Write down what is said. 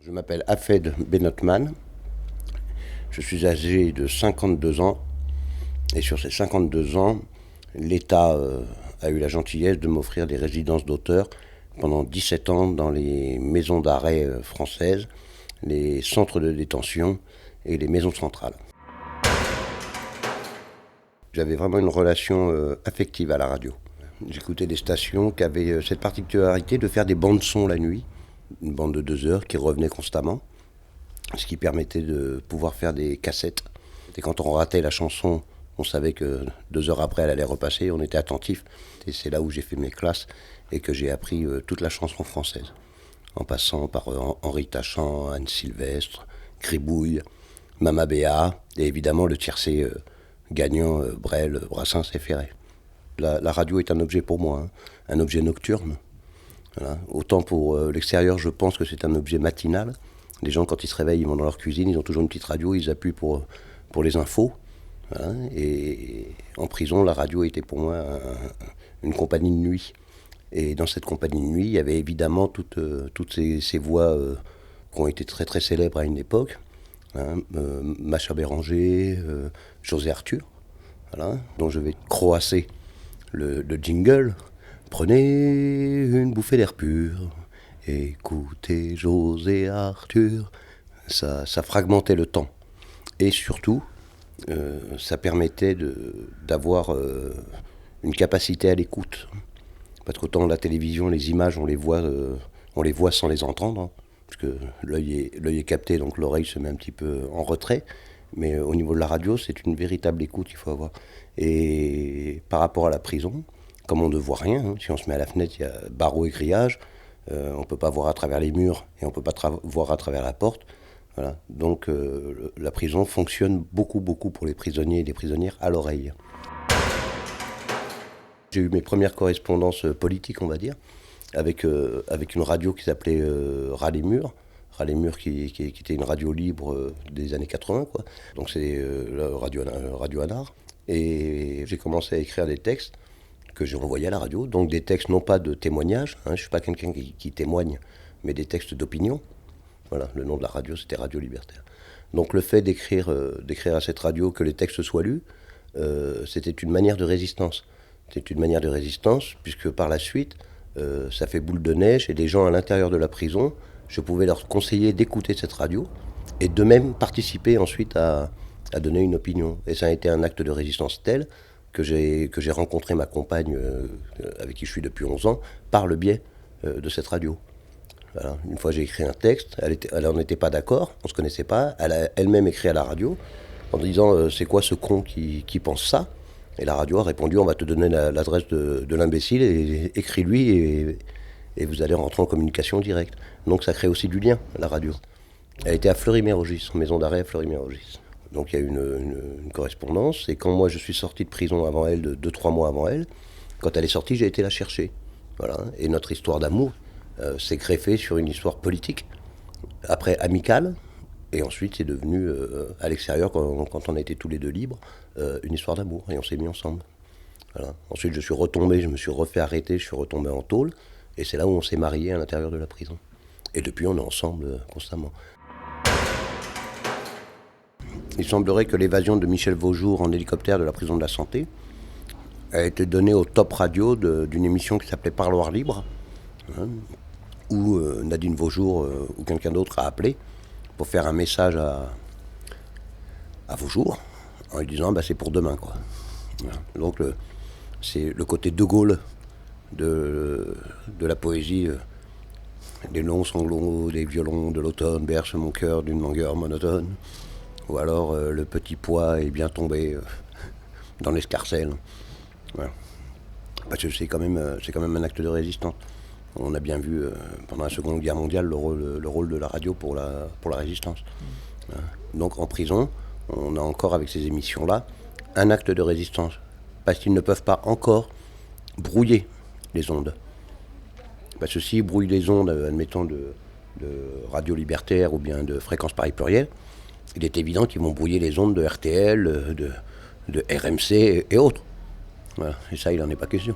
Je m'appelle Hafed Benotman, je suis âgé de 52 ans et sur ces 52 ans, l'État a eu la gentillesse de m'offrir des résidences d'auteur pendant 17 ans dans les maisons d'arrêt françaises, les centres de détention et les maisons centrales. J'avais vraiment une relation affective à la radio. J'écoutais des stations qui avaient cette particularité de faire des bandes son la nuit, une bande de 2 heures qui revenait constamment, ce qui permettait de pouvoir faire des cassettes. Et quand on ratait la chanson, on savait que 2 heures après elle allait repasser, on était attentif. Et c'est là où j'ai fait mes classes et que j'ai appris toute la chanson française, en passant par Henri Tachant, Anne Sylvestre, Gribouille, Mama Béa, et évidemment le tiercé gagnant Brel, Brassens et Ferré. La radio est un objet pour moi, un objet nocturne. Voilà. Autant pour l'extérieur, je pense que c'est un objet matinal. Les gens, quand ils se réveillent, ils vont dans leur cuisine, ils ont toujours une petite radio, ils appuient pour les infos. Voilà. Et en prison, la radio était pour moi une compagnie de nuit. Et dans cette compagnie de nuit, il y avait évidemment toutes ces voix qui ont été très très célèbres à une époque. Macha Béranger, José Arthur, voilà, dont je vais croasser le jingle. Prenez une bouffée d'air pur, écoutez José Arthur. Ça fragmentait le temps. Et surtout, ça permettait d'avoir une capacité à l'écoute. Parce qu'autant la télévision, les images, on les voit sans les entendre, hein, parce que l'œil est capté, donc l'oreille se met un petit peu en retrait. Mais au niveau de la radio, c'est une véritable écoute qu'il faut avoir. Et par rapport à la prison, comme on ne voit rien, hein, si on se met à la fenêtre, il y a barreaux et grillages, on ne peut pas voir à travers les murs et on ne peut pas voir à travers la porte. Voilà. Donc la prison fonctionne beaucoup pour les prisonniers et les prisonnières à l'oreille. J'ai eu mes premières correspondances politiques, on va dire, avec une radio qui s'appelait Rats-les-Murs. Rats-les-Murs qui était une radio libre des années 80, quoi. Donc c'est la radio Anar. Et j'ai commencé à écrire des textes que j'ai envoyés à la radio. Donc des textes non pas de témoignage, hein, je ne suis pas quelqu'un qui témoigne, mais des textes d'opinion. Voilà, le nom de la radio, c'était Radio Libertaire. Donc le fait d'écrire à cette radio que les textes soient lus, c'était une manière de résistance. C'était une manière de résistance, puisque par la suite, ça fait boule de neige, et les gens à l'intérieur de la prison, je pouvais leur conseiller d'écouter cette radio, et de même participer ensuite à donner une opinion. Et ça a été un acte de résistance tel que j'ai rencontré ma compagne, avec qui je suis depuis 11 ans, par le biais de cette radio. Voilà. Une fois j'ai écrit un texte, elle n'en était pas d'accord, on ne se connaissait pas, elle a elle-même écrit à la radio, en disant c'est quoi ce con qui pense ça ? Et la radio a répondu, on va te donner l'adresse de l'imbécile, et écris-lui, et vous allez rentrer en communication directe. Donc ça crée aussi du lien, la radio. Elle était à Fleury-Mérogis, maison d'arrêt à Fleury-Mérogis. Donc il y a eu une correspondance, et quand moi je suis sorti de prison avant elle, 2-3 mois avant elle, quand elle est sortie, j'ai été la chercher. Voilà. Et notre histoire d'amour s'est greffée sur une histoire politique, après amicale, et ensuite c'est devenu, à l'extérieur, quand on était tous les deux libres, une histoire d'amour, et on s'est mis ensemble. Voilà. Ensuite je suis retombé, je me suis refait arrêter, je suis retombé en tôle, et c'est là où on s'est mariés à l'intérieur de la prison. Et depuis on est ensemble constamment. Il semblerait que l'évasion de Michel Vaujour en hélicoptère de la prison de la Santé a été donnée au top radio d'une émission qui s'appelait Parloir libre, hein, où Nadine Vaujour ou quelqu'un d'autre a appelé pour faire un message à Vaujour, en lui disant c'est pour demain, quoi. Voilà. Donc c'est le côté de Gaulle de la poésie. Les longs sanglots des violons de l'automne bercent mon cœur d'une langueur monotone. Ou alors le petit pois est bien tombé dans l'escarcelle. Voilà. Parce que c'est quand même un acte de résistance. On a bien vu pendant la Seconde Guerre mondiale le rôle de la radio pour la résistance. Voilà. Donc en prison, on a encore avec ces émissions-là un acte de résistance. Parce qu'ils ne peuvent pas encore brouiller les ondes. Parce que s'ils brouillent les ondes, admettons, de Radio Libertaire ou bien de Fréquence Paris Pluriel, il est évident qu'ils vont brouiller les ondes de RTL, de RMC et autres. Voilà. Et ça, il n'en est pas question.